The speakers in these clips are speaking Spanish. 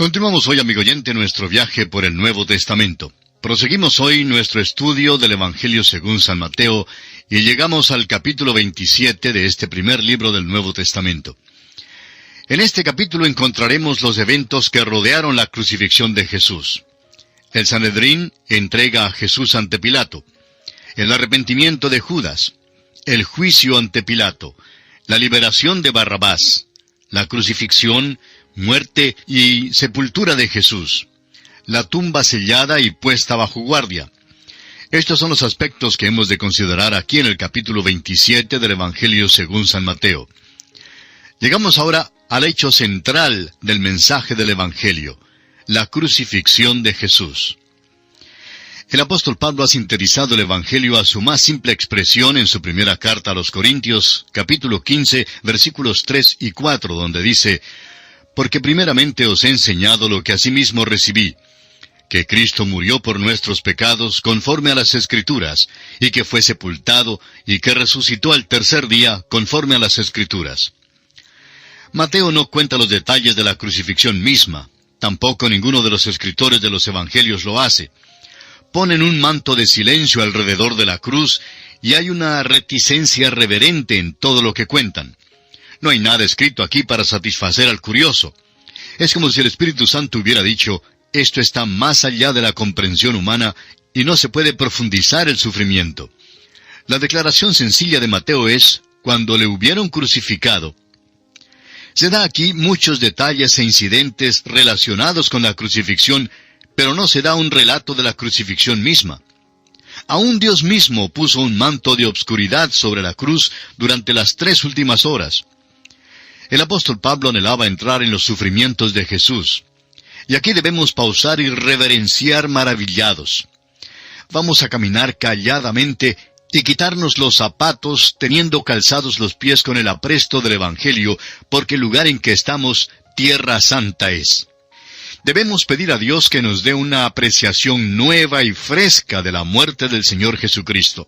Continuamos hoy, amigo oyente, nuestro viaje por el Nuevo Testamento. Proseguimos hoy nuestro estudio del Evangelio según San Mateo y llegamos al capítulo 27 de este primer libro del Nuevo Testamento. En este capítulo encontraremos los eventos que rodearon la crucifixión de Jesús. El Sanedrín entrega a Jesús ante Pilato, el arrepentimiento de Judas, el juicio ante Pilato, la liberación de Barrabás, la crucifixión, muerte y sepultura de Jesús, la tumba sellada y puesta bajo guardia. Estos son los aspectos que hemos de considerar aquí en el capítulo 27 del Evangelio según San Mateo. Llegamos ahora al hecho central del mensaje del Evangelio, la crucifixión de Jesús. El apóstol Pablo ha sintetizado el Evangelio a su más simple expresión en su primera carta a los Corintios, capítulo 15, versículos 3 y 4, donde dice: «Porque primeramente os he enseñado lo que asimismo recibí, que Cristo murió por nuestros pecados conforme a las Escrituras, y que fue sepultado, y que resucitó al tercer día conforme a las Escrituras». Mateo no cuenta los detalles de la crucifixión misma, tampoco ninguno de los escritores de los Evangelios lo hace. Ponen un manto de silencio alrededor de la cruz, y hay una reticencia reverente en todo lo que cuentan. No hay nada escrito aquí para satisfacer al curioso. Es como si el Espíritu Santo hubiera dicho: esto está más allá de la comprensión humana y no se puede profundizar el sufrimiento. La declaración sencilla de Mateo es: cuando le hubieron crucificado. Se da aquí muchos detalles e incidentes relacionados con la crucifixión, pero no se da un relato de la crucifixión misma. Aún Dios mismo puso un manto de obscuridad sobre la cruz durante las 3 últimas horas. El apóstol Pablo anhelaba entrar en los sufrimientos de Jesús. Y aquí debemos pausar y reverenciar maravillados. Vamos a caminar calladamente y quitarnos los zapatos teniendo calzados los pies con el apresto del Evangelio, porque el lugar en que estamos, tierra santa es. Debemos pedir a Dios que nos dé una apreciación nueva y fresca de la muerte del Señor Jesucristo.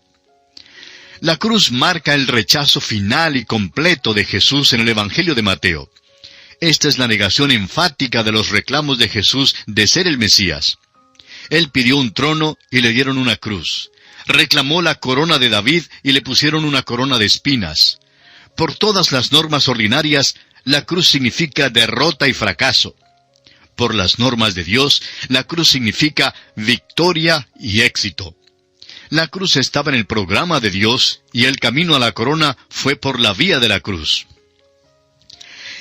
La cruz marca el rechazo final y completo de Jesús en el Evangelio de Mateo. Esta es la negación enfática de los reclamos de Jesús de ser el Mesías. Él pidió un trono y le dieron una cruz. Reclamó la corona de David y le pusieron una corona de espinas. Por todas las normas ordinarias, la cruz significa derrota y fracaso. Por las normas de Dios, la cruz significa victoria y éxito. La cruz estaba en el programa de Dios y el camino a la corona fue por la vía de la cruz.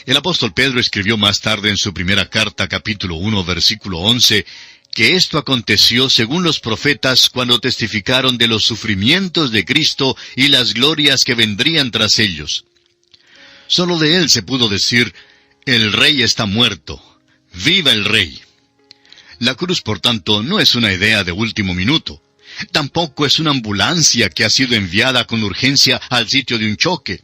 El apóstol Pedro escribió más tarde en su primera carta, capítulo 1, versículo 11, que esto aconteció según los profetas cuando testificaron de los sufrimientos de Cristo y las glorias que vendrían tras ellos. Solo de él se pudo decir: el rey está muerto. ¡Viva el Rey! La cruz, por tanto, no es una idea de último minuto. Tampoco es una ambulancia que ha sido enviada con urgencia al sitio de un choque.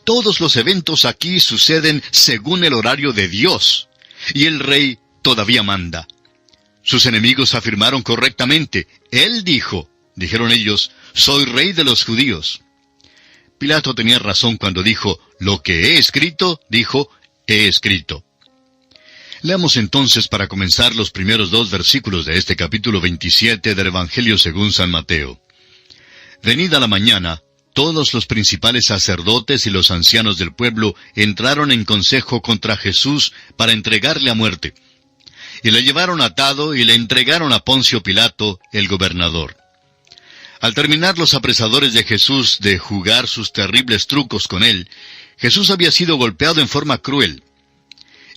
Todos los eventos aquí suceden según el horario de Dios. Y el Rey todavía manda. Sus enemigos afirmaron correctamente: Él dijeron ellos, «Soy Rey de los judíos». Pilato tenía razón cuando dijo: «Lo que he escrito», dijo, «he escrito». Leamos entonces para comenzar los primeros 2 versículos de este capítulo 27 del Evangelio según San Mateo. Venida la mañana, todos los principales sacerdotes y los ancianos del pueblo entraron en consejo contra Jesús para entregarle a muerte. Y le llevaron atado y le entregaron a Poncio Pilato, el gobernador. Al terminar los apresadores de Jesús de jugar sus terribles trucos con él, Jesús había sido golpeado en forma cruel.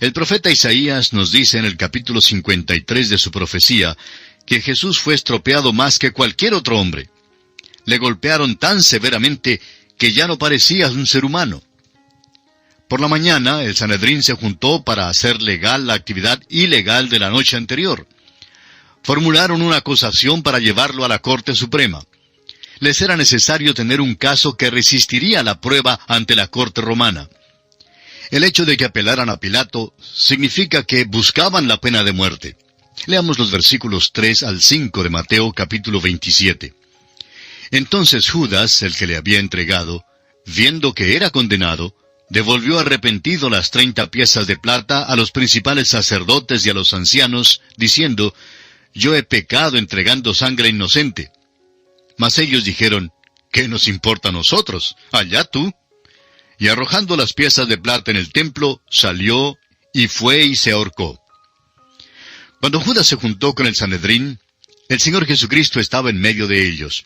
El profeta Isaías nos dice en el capítulo 53 de su profecía que Jesús fue estropeado más que cualquier otro hombre. Le golpearon tan severamente que ya no parecía un ser humano. Por la mañana, el Sanedrín se juntó para hacer legal la actividad ilegal de la noche anterior. Formularon una acusación para llevarlo a la Corte Suprema. Les era necesario tener un caso que resistiría la prueba ante la Corte Romana. El hecho de que apelaran a Pilato significa que buscaban la pena de muerte. Leamos los versículos 3 al 5 de Mateo capítulo 27. Entonces Judas, el que le había entregado, viendo que era condenado, devolvió arrepentido las 30 piezas de plata a los principales sacerdotes y a los ancianos, diciendo, «Yo he pecado entregando sangre inocente». Mas ellos dijeron, «¿Qué nos importa a nosotros? Allá tú». Y arrojando las piezas de plata en el templo, salió y fue y se ahorcó. Cuando Judas se juntó con el Sanedrín, el Señor Jesucristo estaba en medio de ellos.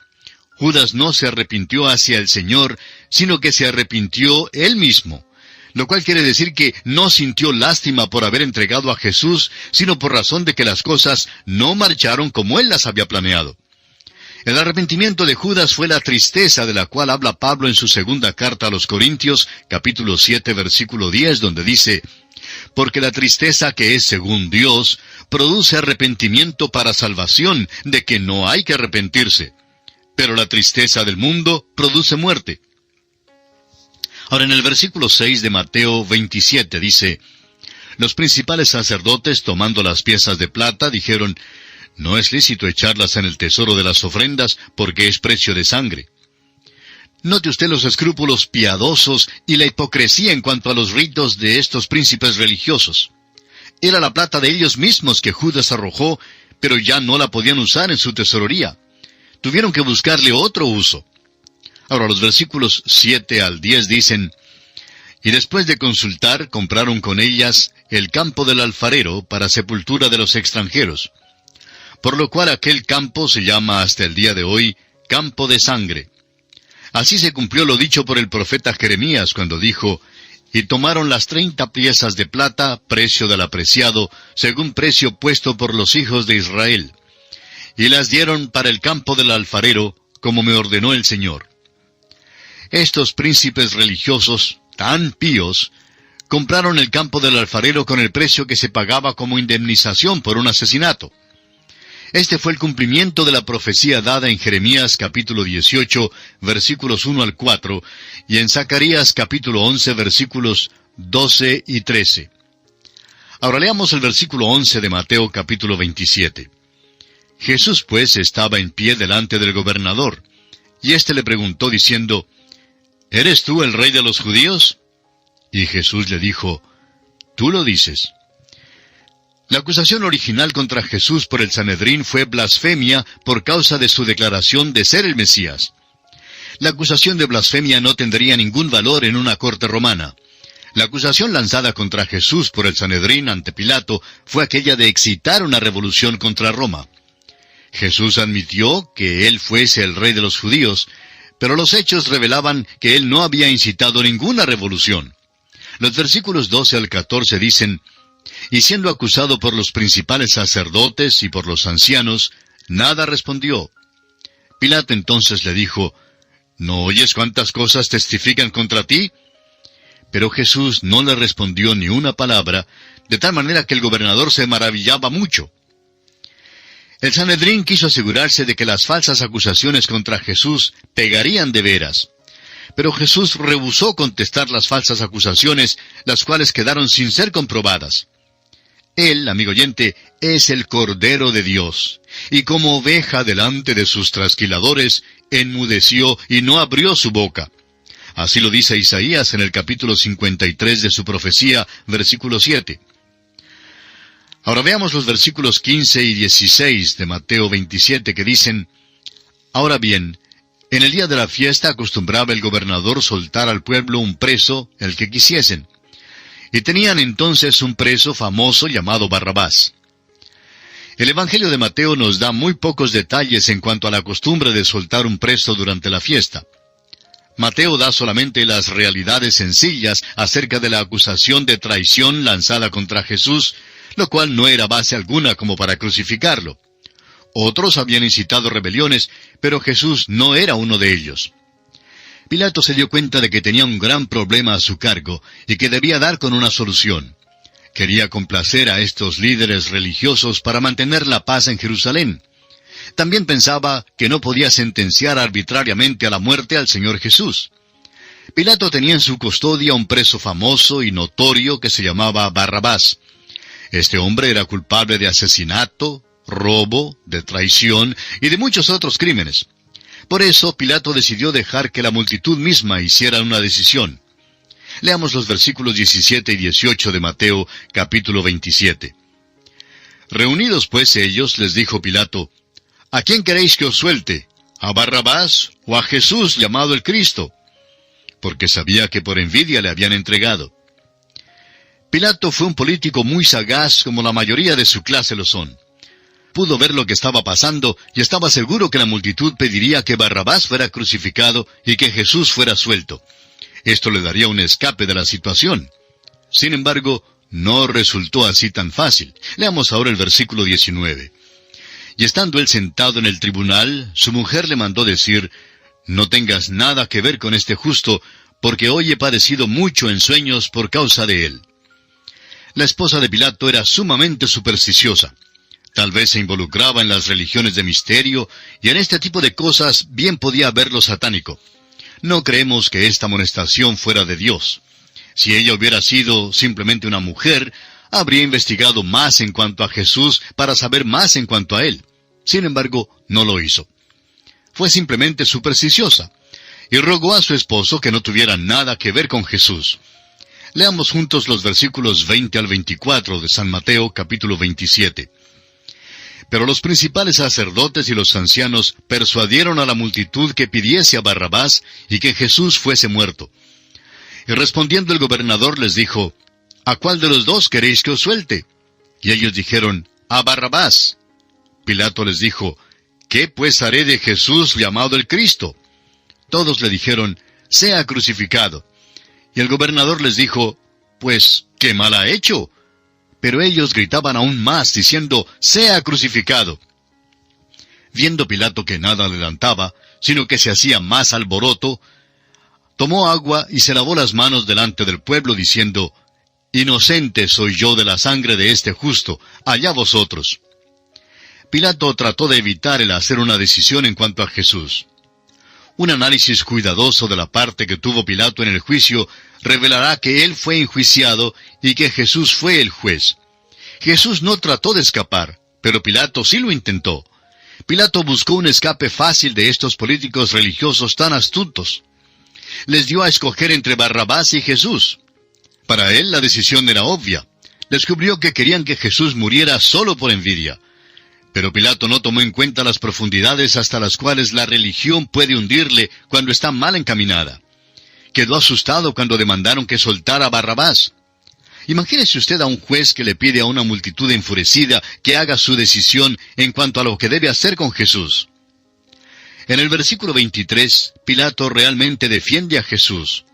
Judas no se arrepintió hacia el Señor, sino que se arrepintió él mismo, lo cual quiere decir que no sintió lástima por haber entregado a Jesús, sino por razón de que las cosas no marcharon como él las había planeado. El arrepentimiento de Judas fue la tristeza de la cual habla Pablo en su segunda carta a los Corintios, capítulo 7, versículo 10, donde dice, «Porque la tristeza que es según Dios produce arrepentimiento para salvación, de que no hay que arrepentirse. Pero la tristeza del mundo produce muerte». Ahora en el versículo 6 de Mateo 27 dice, «Los principales sacerdotes, tomando las piezas de plata, dijeron, no es lícito echarlas en el tesoro de las ofrendas, porque es precio de sangre». Note usted los escrúpulos piadosos y la hipocresía en cuanto a los ritos de estos príncipes religiosos. Era la plata de ellos mismos que Judas arrojó, pero ya no la podían usar en su tesorería. Tuvieron que buscarle otro uso. Ahora los versículos 7 al 10 dicen, «Y después de consultar, compraron con ellas el campo del alfarero para sepultura de los extranjeros. Por lo cual aquel campo se llama hasta el día de hoy campo de sangre. Así se cumplió lo dicho por el profeta Jeremías cuando dijo, y tomaron las 30 piezas de plata, precio del apreciado, según precio puesto por los hijos de Israel. Y las dieron para el campo del alfarero, como me ordenó el Señor». Estos príncipes religiosos, tan píos, compraron el campo del alfarero con el precio que se pagaba como indemnización por un asesinato. Este fue el cumplimiento de la profecía dada en Jeremías capítulo 18, versículos 1 al 4, y en Zacarías capítulo 11, versículos 12 y 13. Ahora leamos el versículo 11 de Mateo capítulo 27. Jesús pues estaba en pie delante del gobernador, y éste le preguntó diciendo, ¿Eres tú el rey de los judíos? Y Jesús le dijo, Tú lo dices. La acusación original contra Jesús por el Sanedrín fue blasfemia por causa de su declaración de ser el Mesías. La acusación de blasfemia no tendría ningún valor en una corte romana. La acusación lanzada contra Jesús por el Sanedrín ante Pilato fue aquella de excitar una revolución contra Roma. Jesús admitió que él fuese el rey de los judíos, pero los hechos revelaban que él no había incitado ninguna revolución. Los versículos 12 al 14 dicen, «Y siendo acusado por los principales sacerdotes y por los ancianos, nada respondió. Pilato entonces le dijo, ¿No oyes cuántas cosas testifican contra ti?» Pero Jesús no le respondió ni una palabra, de tal manera que el gobernador se maravillaba mucho. El Sanedrín quiso asegurarse de que las falsas acusaciones contra Jesús pegarían de veras. Pero Jesús rehusó contestar las falsas acusaciones, las cuales quedaron sin ser comprobadas. Él, amigo oyente, es el Cordero de Dios, y como oveja delante de sus trasquiladores, enmudeció y no abrió su boca. Así lo dice Isaías en el capítulo 53 de su profecía, versículo 7. Ahora veamos los versículos 15 y 16 de Mateo 27 que dicen, «Ahora bien, en el día de la fiesta acostumbraba el gobernador soltar al pueblo un preso, el que quisiesen. Y tenían entonces un preso famoso llamado Barrabás». El Evangelio de Mateo nos da muy pocos detalles en cuanto a la costumbre de soltar un preso durante la fiesta. Mateo da solamente las realidades sencillas acerca de la acusación de traición lanzada contra Jesús, lo cual no era base alguna como para crucificarlo. Otros habían incitado rebeliones, pero Jesús no era uno de ellos. Pilato se dio cuenta de que tenía un gran problema a su cargo y que debía dar con una solución. Quería complacer a estos líderes religiosos para mantener la paz en Jerusalén. También pensaba que no podía sentenciar arbitrariamente a la muerte al Señor Jesús. Pilato tenía en su custodia un preso famoso y notorio que se llamaba Barrabás. Este hombre era culpable de asesinato, robo, de traición y de muchos otros crímenes. Por eso Pilato decidió dejar que la multitud misma hiciera una decisión. Leamos los versículos 17 y 18 de Mateo, capítulo 27. Reunidos pues ellos, les dijo Pilato, ¿a quién queréis que os suelte? ¿A Barrabás o a Jesús llamado el Cristo? Porque sabía que por envidia le habían entregado. Pilato fue un político muy sagaz, como la mayoría de su clase lo son. Pudo ver lo que estaba pasando y estaba seguro que la multitud pediría que Barrabás fuera crucificado y que Jesús fuera suelto. Esto le daría un escape de la situación. Sin embargo, no resultó así tan fácil. Leamos ahora el versículo 19. Y estando él sentado en el tribunal, su mujer le mandó decir, «No tengas nada que ver con este justo, porque hoy he padecido mucho en sueños por causa de él». La esposa de Pilato era sumamente supersticiosa. Tal vez se involucraba en las religiones de misterio, y en este tipo de cosas bien podía haber lo satánico. No creemos que esta amonestación fuera de Dios. Si ella hubiera sido simplemente una mujer, habría investigado más en cuanto a Jesús para saber más en cuanto a él. Sin embargo, no lo hizo. Fue simplemente supersticiosa, y rogó a su esposo que no tuviera nada que ver con Jesús. Leamos juntos los versículos 20 al 24 de San Mateo, capítulo 27. Pero los principales sacerdotes y los ancianos persuadieron a la multitud que pidiese a Barrabás y que Jesús fuese muerto. Y respondiendo el gobernador les dijo, ¿a cuál de los dos queréis que os suelte? Y ellos dijeron, a Barrabás. Pilato les dijo, ¿qué pues haré de Jesús llamado el Cristo? Todos le dijeron, sea crucificado. Y el gobernador les dijo, pues, ¿qué mal ha hecho? Pero ellos gritaban aún más, diciendo, sea crucificado. Viendo Pilato que nada adelantaba, sino que se hacía más alboroto, tomó agua y se lavó las manos delante del pueblo, diciendo, inocente soy yo de la sangre de este justo, allá vosotros. Pilato trató de evitar el hacer una decisión en cuanto a Jesús. Un análisis cuidadoso de la parte que tuvo Pilato en el juicio revelará que él fue enjuiciado y que Jesús fue el juez. Jesús no trató de escapar, pero Pilato sí lo intentó. Pilato buscó un escape fácil de estos políticos religiosos tan astutos. Les dio a escoger entre Barrabás y Jesús. Para él la decisión era obvia. Descubrió que querían que Jesús muriera solo por envidia. Pero Pilato no tomó en cuenta las profundidades hasta las cuales la religión puede hundirle cuando está mal encaminada. Quedó asustado cuando demandaron que soltara a Barrabás. Imagínese usted a un juez que le pide a una multitud enfurecida que haga su decisión en cuanto a lo que debe hacer con Jesús. En el versículo 23, Pilato realmente defiende a Jesús.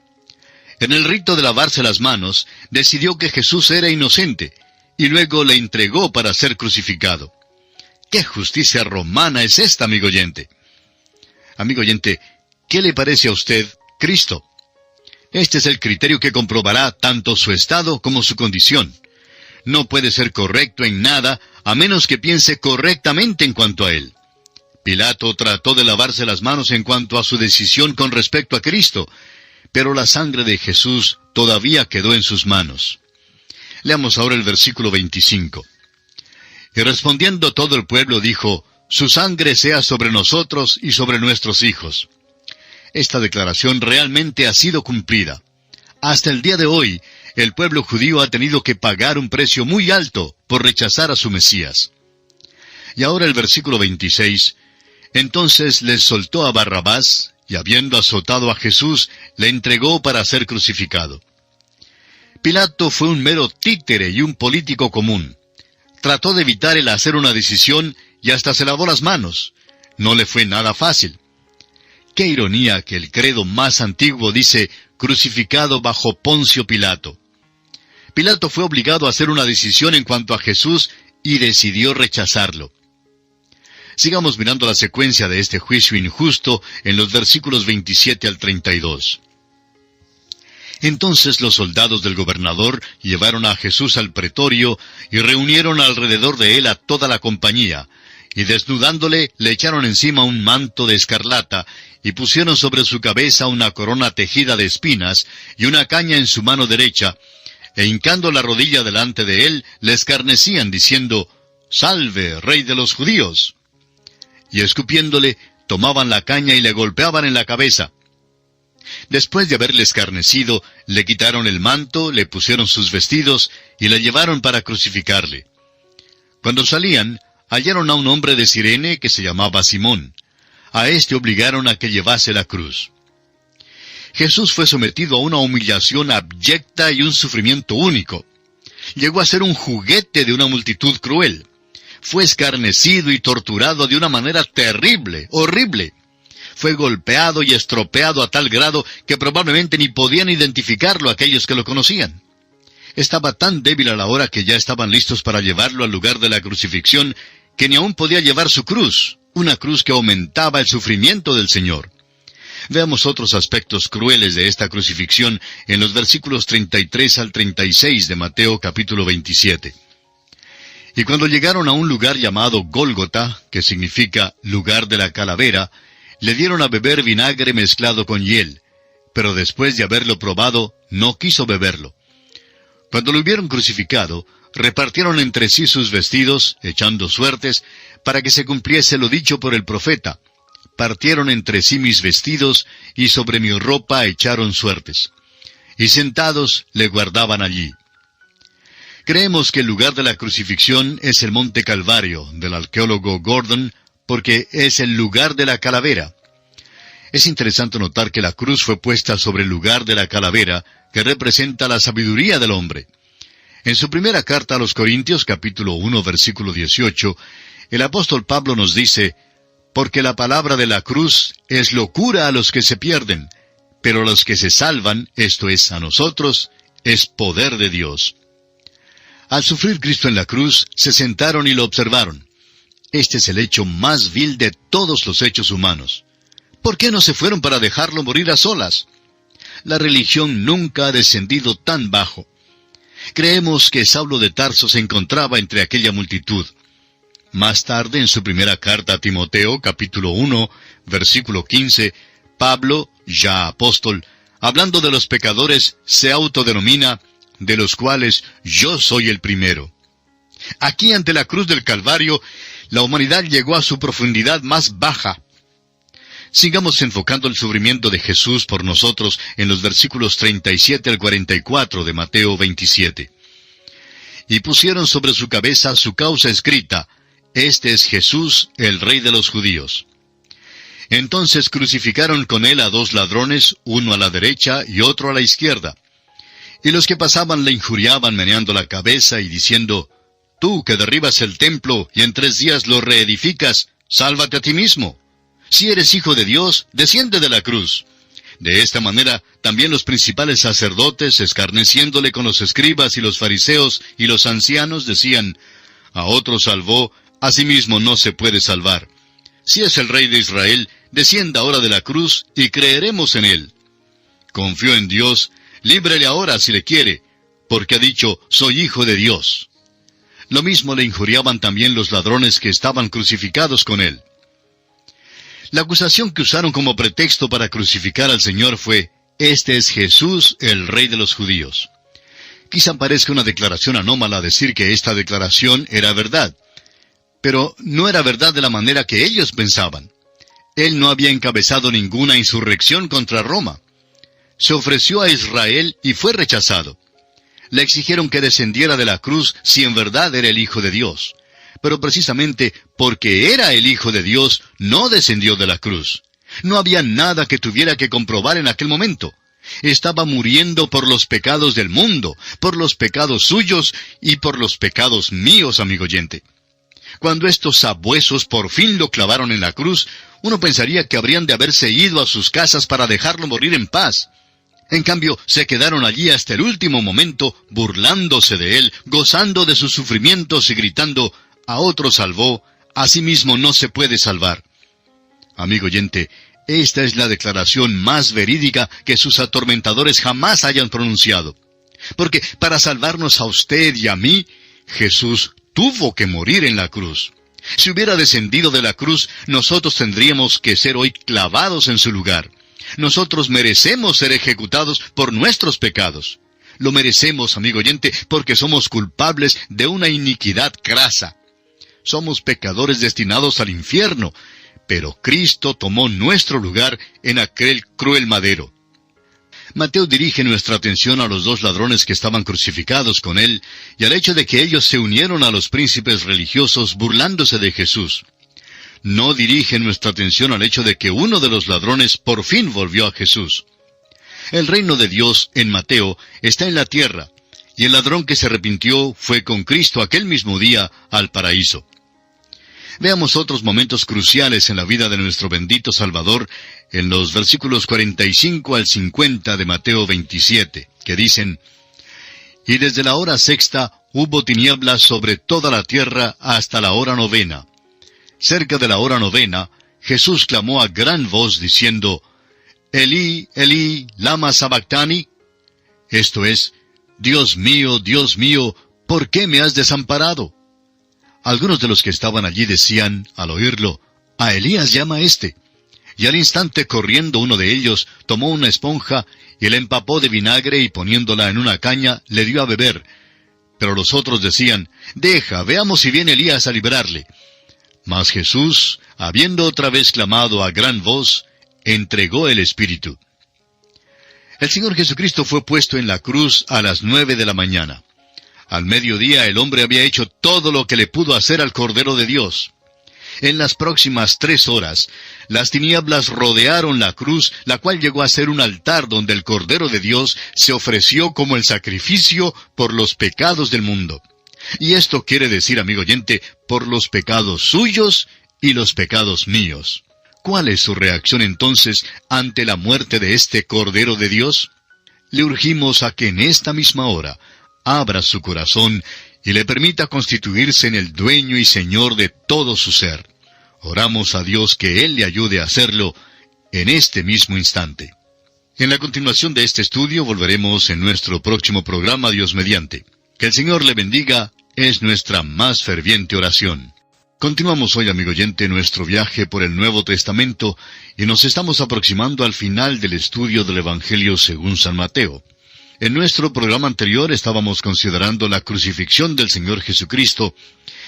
En el rito de lavarse las manos, decidió que Jesús era inocente, y luego le entregó para ser crucificado. ¿Qué justicia romana es esta, amigo oyente? Amigo oyente, ¿qué le parece a usted Cristo? Este es el criterio que comprobará tanto su estado como su condición. No puede ser correcto en nada, a menos que piense correctamente en cuanto a él. Pilato trató de lavarse las manos en cuanto a su decisión con respecto a Cristo, pero la sangre de Jesús todavía quedó en sus manos. Leamos ahora el versículo 25. Y respondiendo todo el pueblo dijo, su sangre sea sobre nosotros y sobre nuestros hijos. Esta declaración realmente ha sido cumplida. Hasta el día de hoy, el pueblo judío ha tenido que pagar un precio muy alto por rechazar a su Mesías. Y ahora el versículo 26. Entonces les soltó a Barrabás, y habiendo azotado a Jesús, le entregó para ser crucificado. Pilato fue un mero títere y un político común. Trató de evitar el hacer una decisión y hasta se lavó las manos. No le fue nada fácil. Qué ironía que el credo más antiguo dice, crucificado bajo Poncio Pilato. Pilato fue obligado a hacer una decisión en cuanto a Jesús y decidió rechazarlo. Sigamos mirando la secuencia de este juicio injusto en los versículos 27 al 32. Entonces los soldados del gobernador llevaron a Jesús al pretorio y reunieron alrededor de él a toda la compañía, y desnudándole le echaron encima un manto de escarlata, y pusieron sobre su cabeza una corona tejida de espinas, y una caña en su mano derecha, e hincando la rodilla delante de él, le escarnecían, diciendo, «Salve, Rey de los judíos». Y escupiéndole, tomaban la caña y le golpeaban en la cabeza. Después de haberle escarnecido, le quitaron el manto, le pusieron sus vestidos y le llevaron para crucificarle. Cuando salían, hallaron a un hombre de Cirene que se llamaba Simón. A éste obligaron a que llevase la cruz. Jesús fue sometido a una humillación abyecta y un sufrimiento único. Llegó a ser un juguete de una multitud cruel. Fue escarnecido y torturado de una manera terrible, horrible. Fue golpeado y estropeado a tal grado que probablemente ni podían identificarlo aquellos que lo conocían. Estaba tan débil a la hora que ya estaban listos para llevarlo al lugar de la crucifixión, que ni aún podía llevar su cruz, una cruz que aumentaba el sufrimiento del Señor. Veamos otros aspectos crueles de esta crucifixión en los versículos 33 al 36 de Mateo capítulo 27. Y cuando llegaron a un lugar llamado Gólgota, que significa lugar de la calavera, le dieron a beber vinagre mezclado con hiel, pero después de haberlo probado, no quiso beberlo. Cuando lo hubieron crucificado, repartieron entre sí sus vestidos, echando suertes, para que se cumpliese lo dicho por el profeta. Partieron entre sí mis vestidos, y sobre mi ropa echaron suertes. Y sentados le guardaban allí. Creemos que el lugar de la crucifixión es el Monte Calvario, del arqueólogo Gordon, porque es el lugar de la calavera. Es interesante notar que la cruz fue puesta sobre el lugar de la calavera, que representa la sabiduría del hombre. En su primera carta a los Corintios, capítulo 1, versículo 18, el apóstol Pablo nos dice, «Porque la palabra de la cruz es locura a los que se pierden, pero a los que se salvan, esto es, a nosotros, es poder de Dios». Al sufrir Cristo en la cruz, se sentaron y lo observaron. Este es el hecho más vil de todos los hechos humanos. ¿Por qué no se fueron para dejarlo morir a solas? La religión nunca ha descendido tan bajo. Creemos que Saulo de Tarso se encontraba entre aquella multitud. Más tarde, en su primera carta a Timoteo, capítulo 1, versículo 15, Pablo, ya apóstol, hablando de los pecadores, se autodenomina, de los cuales yo soy el primero. Aquí ante la cruz del Calvario, la humanidad llegó a su profundidad más baja. Sigamos enfocando el sufrimiento de Jesús por nosotros en los versículos 37 al 44 de Mateo 27. Y pusieron sobre su cabeza su causa escrita, «Este es Jesús, el Rey de los Judíos». Entonces crucificaron con él a 2 ladrones, uno a la derecha y otro a la izquierda. Y los que pasaban le injuriaban meneando la cabeza y diciendo, «Tú que derribas el templo y en 3 días lo reedificas, sálvate a ti mismo. Si eres hijo de Dios, desciende de la cruz». De esta manera, también los principales sacerdotes, escarneciéndole con los escribas y los fariseos y los ancianos, decían, «A otro salvó, a sí mismo no se puede salvar. Si es el Rey de Israel, descienda ahora de la cruz y creeremos en él. Confió en Dios, líbrele ahora si le quiere, porque ha dicho, soy hijo de Dios». Lo mismo le injuriaban también los ladrones que estaban crucificados con él. La acusación que usaron como pretexto para crucificar al Señor fue, «Este es Jesús, el Rey de los Judíos». Quizá parezca una declaración anómala decir que esta declaración era verdad. Pero no era verdad de la manera que ellos pensaban. Él no había encabezado ninguna insurrección contra Roma. Se ofreció a Israel y fue rechazado. Le exigieron que descendiera de la cruz si en verdad era el Hijo de Dios. Pero precisamente porque era el Hijo de Dios, no descendió de la cruz. No había nada que tuviera que comprobar en aquel momento. Estaba muriendo por los pecados del mundo, por los pecados suyos y por los pecados míos, amigo oyente. Cuando estos sabuesos por fin lo clavaron en la cruz, uno pensaría que habrían de haberse ido a sus casas para dejarlo morir en paz. En cambio, se quedaron allí hasta el último momento, burlándose de él, gozando de sus sufrimientos y gritando, «A otro salvó, a sí mismo no se puede salvar». Amigo oyente, esta es la declaración más verídica que sus atormentadores jamás hayan pronunciado. Porque para salvarnos a usted y a mí, Jesús tuvo que morir en la cruz. Si hubiera descendido de la cruz, nosotros tendríamos que ser hoy clavados en su lugar. Nosotros merecemos ser ejecutados por nuestros pecados. Lo merecemos, amigo oyente, porque somos culpables de una iniquidad crasa. Somos pecadores destinados al infierno, pero Cristo tomó nuestro lugar en aquel cruel madero. Mateo dirige nuestra atención a los dos ladrones que estaban crucificados con él y al hecho de que ellos se unieron a los príncipes religiosos burlándose de Jesús. No dirige nuestra atención al hecho de que uno de los ladrones por fin volvió a Jesús. El reino de Dios en Mateo está en la tierra, y el ladrón que se arrepintió fue con Cristo aquel mismo día al paraíso. Veamos otros momentos cruciales en la vida de nuestro bendito Salvador en los versículos 45 al 50 de Mateo 27, que dicen: Y desde la hora sexta hubo tinieblas sobre toda la tierra hasta la hora novena. Cerca de la hora novena, Jesús clamó a gran voz diciendo: Elí, Elí, lama sabactani. Esto es: Dios mío, ¿por qué me has desamparado? Algunos de los que estaban allí decían, al oírlo: A Elías llama éste. Y al instante, corriendo uno de ellos, tomó una esponja y la empapó de vinagre y poniéndola en una caña, le dio a beber. Pero los otros decían: Deja, veamos si viene Elías a librarle. Mas Jesús, habiendo otra vez clamado a gran voz, entregó el Espíritu. El Señor Jesucristo fue puesto en la cruz a las 9 de la mañana. Al mediodía el hombre había hecho todo lo que le pudo hacer al Cordero de Dios. En las próximas 3 horas, las tinieblas rodearon la cruz, la cual llegó a ser un altar donde el Cordero de Dios se ofreció como el sacrificio por los pecados del mundo. Y esto quiere decir, amigo oyente, por los pecados suyos y los pecados míos. ¿Cuál es su reacción entonces ante la muerte de este Cordero de Dios? Le urgimos a que en esta misma hora abra su corazón y le permita constituirse en el dueño y señor de todo su ser. Oramos a Dios que Él le ayude a hacerlo en este mismo instante. En la continuación de este estudio volveremos en nuestro próximo programa, Dios mediante. Que el Señor le bendiga es nuestra más ferviente oración. Continuamos hoy, amigo oyente, nuestro viaje por el Nuevo Testamento y nos estamos aproximando al final del estudio del Evangelio según San Mateo. En nuestro programa anterior estábamos considerando la crucifixión del Señor Jesucristo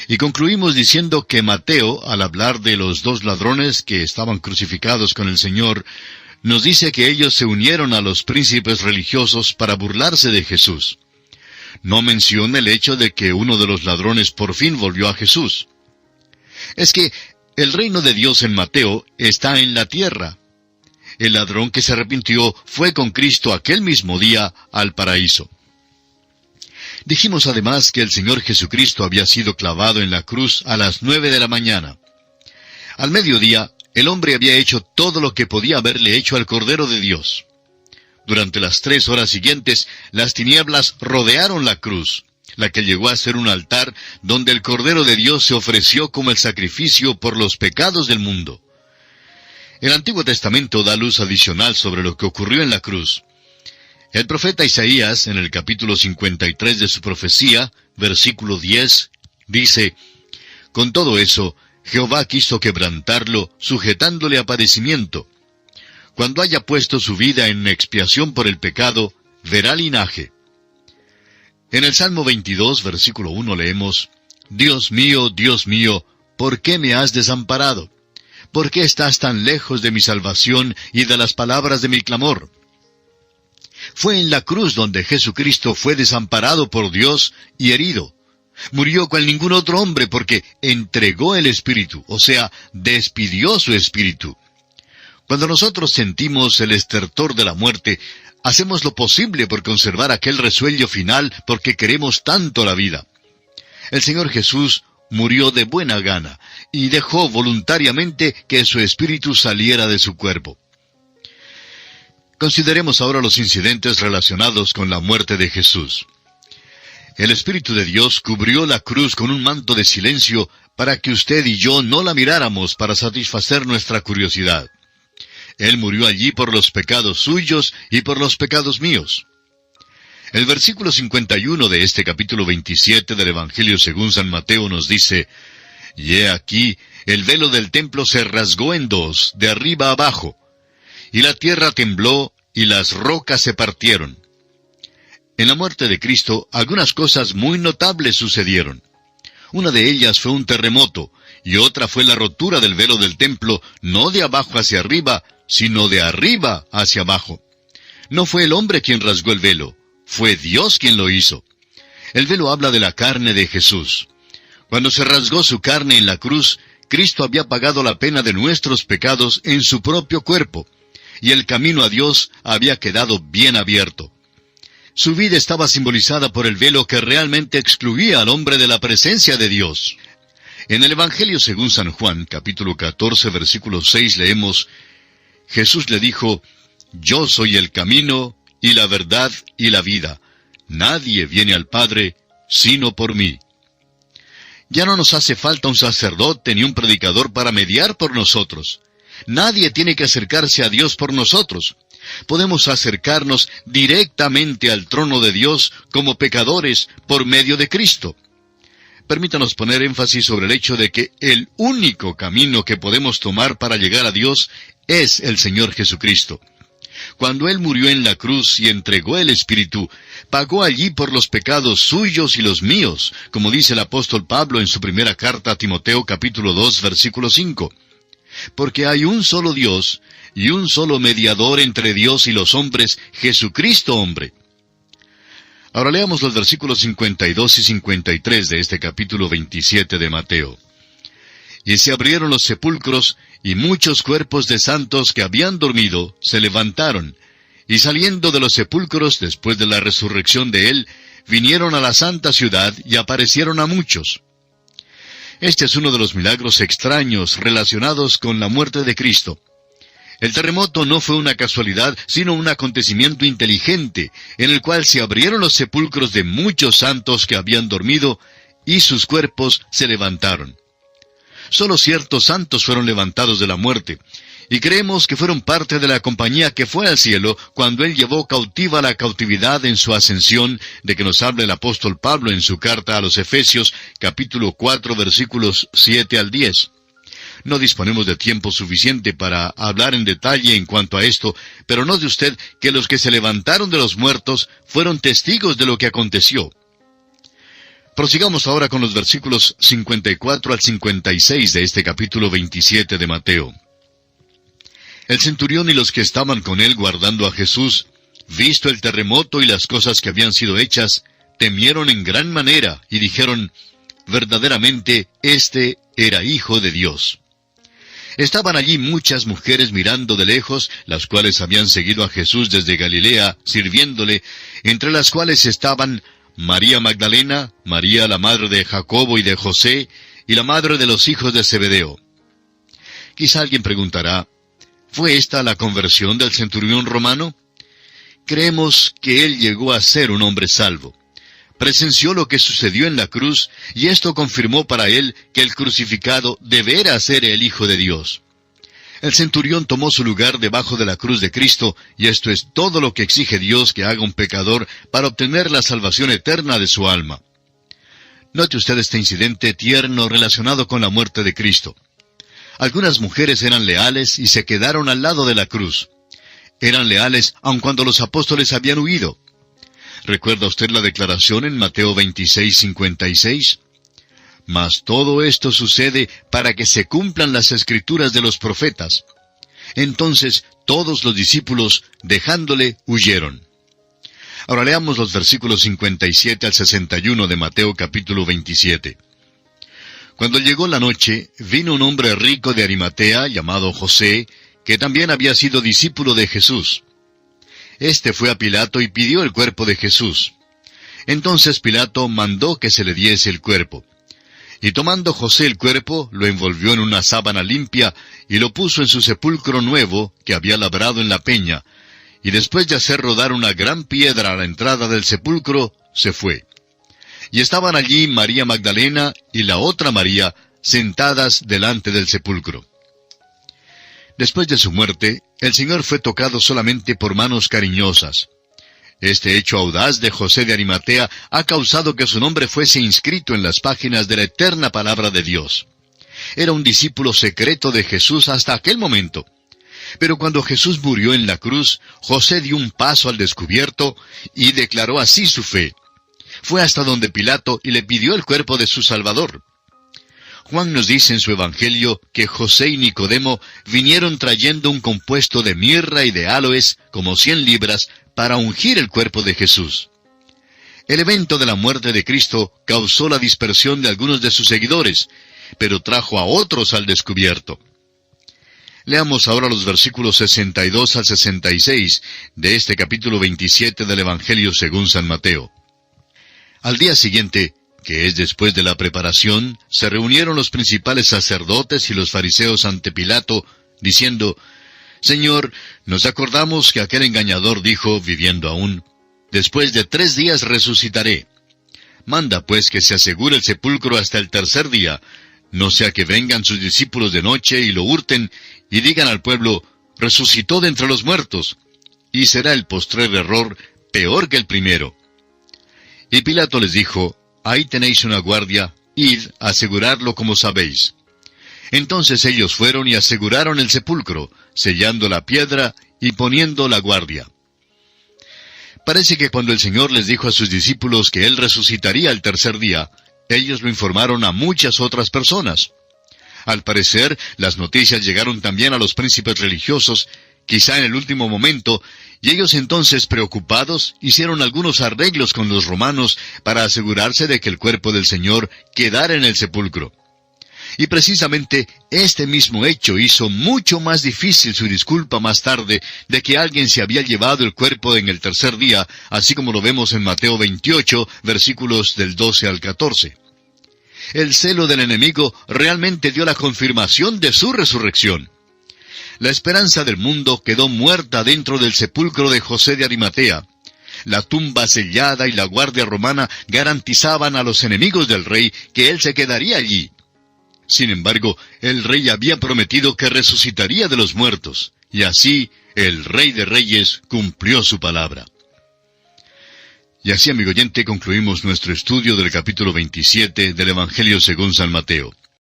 y concluimos diciendo que Mateo, al hablar de los dos ladrones que estaban crucificados con el Señor, nos dice que ellos se unieron a los príncipes religiosos para burlarse de Jesús. No menciona el hecho de que uno de los ladrones por fin volvió a Jesús. Es que el reino de Dios en Mateo está en la tierra. El ladrón que se arrepintió fue con Cristo aquel mismo día al paraíso. Dijimos además que el Señor Jesucristo había sido clavado en la cruz a las 9 de la mañana. Al mediodía, el hombre había hecho todo lo que podía haberle hecho al Cordero de Dios. Durante las 3 horas siguientes, las tinieblas rodearon la cruz, la que llegó a ser un altar donde el Cordero de Dios se ofreció como el sacrificio por los pecados del mundo. El Antiguo Testamento da luz adicional sobre lo que ocurrió en la cruz. El profeta Isaías, en el capítulo 53 de su profecía, versículo 10, dice: Con todo eso, Jehová quiso quebrantarlo, sujetándole a padecimiento. Cuando haya puesto su vida en expiación por el pecado, verá linaje. En el Salmo 22, versículo 1 leemos: Dios mío, ¿por qué me has desamparado? ¿Por qué estás tan lejos de mi salvación y de las palabras de mi clamor? Fue en la cruz donde Jesucristo fue desamparado por Dios y herido. Murió cual ningún otro hombre porque entregó el Espíritu, o sea, despidió su Espíritu. Cuando nosotros sentimos el estertor de la muerte, hacemos lo posible por conservar aquel resuello final porque queremos tanto la vida. El Señor Jesús murió de buena gana y dejó voluntariamente que su espíritu saliera de su cuerpo. Consideremos ahora los incidentes relacionados con la muerte de Jesús. El Espíritu de Dios cubrió la cruz con un manto de silencio para que usted y yo no la miráramos para satisfacer nuestra curiosidad. Él murió allí por los pecados suyos y por los pecados míos. El versículo 51 de este capítulo 27 del Evangelio según San Mateo nos dice: Y he aquí, el velo del templo se rasgó en dos, de arriba abajo, y la tierra tembló, y las rocas se partieron. En la muerte de Cristo, algunas cosas muy notables sucedieron. Una de ellas fue un terremoto, y otra fue la rotura del velo del templo, no de abajo hacia arriba, sino de arriba hacia abajo. No fue el hombre quien rasgó el velo, fue Dios quien lo hizo. El velo habla de la carne de Jesús. Cuando se rasgó su carne en la cruz, Cristo había pagado la pena de nuestros pecados en su propio cuerpo, y el camino a Dios había quedado bien abierto. Su vida estaba simbolizada por el velo que realmente excluía al hombre de la presencia de Dios. En el Evangelio según San Juan, capítulo 14, versículo 6, leemos: Jesús le dijo: Yo soy el camino, y la verdad, y la vida. Nadie viene al Padre, sino por mí. Ya no nos hace falta un sacerdote ni un predicador para mediar por nosotros. Nadie tiene que acercarse a Dios por nosotros. Podemos acercarnos directamente al trono de Dios como pecadores por medio de Cristo. Permítanos poner énfasis sobre el hecho de que el único camino que podemos tomar para llegar a Dios es el Señor Jesucristo. Cuando Él murió en la cruz y entregó el Espíritu, pagó allí por los pecados suyos y los míos, como dice el apóstol Pablo en su primera carta a Timoteo capítulo 2, versículo 5. Porque hay un solo Dios y un solo mediador entre Dios y los hombres, Jesucristo hombre. Ahora leamos los versículos 52 y 53 de este capítulo 27 de Mateo. Y se abrieron los sepulcros, y muchos cuerpos de santos que habían dormido se levantaron, y saliendo de los sepulcros después de la resurrección de él, vinieron a la santa ciudad y aparecieron a muchos. Este es uno de los milagros extraños relacionados con la muerte de Cristo. El terremoto no fue una casualidad, sino un acontecimiento inteligente, en el cual se abrieron los sepulcros de muchos santos que habían dormido, y sus cuerpos se levantaron. Solo ciertos santos fueron levantados de la muerte, y creemos que fueron parte de la compañía que fue al cielo cuando Él llevó cautiva la cautividad en su ascensión, de que nos habla el apóstol Pablo en su carta a los Efesios, capítulo 4, versículos 7 al 10. No disponemos de tiempo suficiente para hablar en detalle en cuanto a esto, pero note usted que los que se levantaron de los muertos fueron testigos de lo que aconteció. Prosigamos ahora con los versículos 54 al 56 de este capítulo 27 de Mateo. El centurión y los que estaban con él guardando a Jesús, visto el terremoto y las cosas que habían sido hechas, temieron en gran manera y dijeron: verdaderamente este era Hijo de Dios. Estaban allí muchas mujeres mirando de lejos, las cuales habían seguido a Jesús desde Galilea, sirviéndole, entre las cuales estaban María Magdalena, María la madre de Jacobo y de José, y la madre de los hijos de Zebedeo. Quizá alguien preguntará: ¿fue esta la conversión del centurión romano? Creemos que él llegó a ser un hombre salvo. Presenció lo que sucedió en la cruz, y esto confirmó para él que el crucificado deberá ser el Hijo de Dios. El centurión tomó su lugar debajo de la cruz de Cristo, y esto es todo lo que exige Dios que haga un pecador para obtener la salvación eterna de su alma. Note usted este incidente tierno relacionado con la muerte de Cristo. Algunas mujeres eran leales y se quedaron al lado de la cruz. Eran leales aun cuando los apóstoles habían huido. ¿Recuerda usted la declaración en Mateo 26:56? Mas todo esto sucede para que se cumplan las escrituras de los profetas. Entonces todos los discípulos, dejándole, huyeron. Ahora leamos los versículos 57 al 61 de Mateo capítulo 27. Cuando llegó la noche, vino un hombre rico de Arimatea, llamado José, que también había sido discípulo de Jesús. Este fue a Pilato y pidió el cuerpo de Jesús. Entonces Pilato mandó que se le diese el cuerpo. Y tomando José el cuerpo, lo envolvió en una sábana limpia, y lo puso en su sepulcro nuevo, que había labrado en la peña, y después de hacer rodar una gran piedra a la entrada del sepulcro, se fue. Y estaban allí María Magdalena y la otra María, sentadas delante del sepulcro. Después de su muerte, el Señor fue tocado solamente por manos cariñosas. Este hecho audaz de José de Arimatea ha causado que su nombre fuese inscrito en las páginas de la eterna palabra de Dios. Era un discípulo secreto de Jesús hasta aquel momento. Pero cuando Jesús murió en la cruz, José dio un paso al descubierto y declaró así su fe. Fue hasta donde Pilato y le pidió el cuerpo de su Salvador. Juan nos dice en su Evangelio que José y Nicodemo vinieron trayendo un compuesto de mirra y de áloes, como 100 libras, para ungir el cuerpo de Jesús. El evento de la muerte de Cristo causó la dispersión de algunos de sus seguidores, pero trajo a otros al descubierto. Leamos ahora los versículos 62 al 66 de este capítulo 27 del Evangelio según San Mateo. Al día siguiente, que es después de la preparación, se reunieron los principales sacerdotes y los fariseos ante Pilato, diciendo, «Señor, nos acordamos que aquel engañador dijo, viviendo aún, después de 3 días resucitaré. Manda pues que se asegure el sepulcro hasta el 3er día, no sea que vengan sus discípulos de noche y lo hurten, y digan al pueblo, resucitó de entre los muertos, y será el postrer error peor que el primero». Y Pilato les dijo, «Ahí tenéis una guardia, id a asegurarlo como sabéis». Entonces ellos fueron y aseguraron el sepulcro, sellando la piedra y poniendo la guardia. Parece que cuando el Señor les dijo a sus discípulos que Él resucitaría el 3er día, ellos lo informaron a muchas otras personas. Al parecer, las noticias llegaron también a los príncipes religiosos, quizá en el último momento, y ellos entonces, preocupados, hicieron algunos arreglos con los romanos para asegurarse de que el cuerpo del Señor quedara en el sepulcro. Y precisamente este mismo hecho hizo mucho más difícil su disculpa más tarde de que alguien se había llevado el cuerpo en el 3er día, así como lo vemos en Mateo 28, versículos del 12 al 14. El celo del enemigo realmente dio la confirmación de su resurrección. La esperanza del mundo quedó muerta dentro del sepulcro de José de Arimatea. La tumba sellada y la guardia romana garantizaban a los enemigos del rey que él se quedaría allí. Sin embargo, el rey había prometido que resucitaría de los muertos, y así el Rey de Reyes cumplió su palabra. Y así, amigo oyente, concluimos nuestro estudio del capítulo 27 del Evangelio según San Mateo.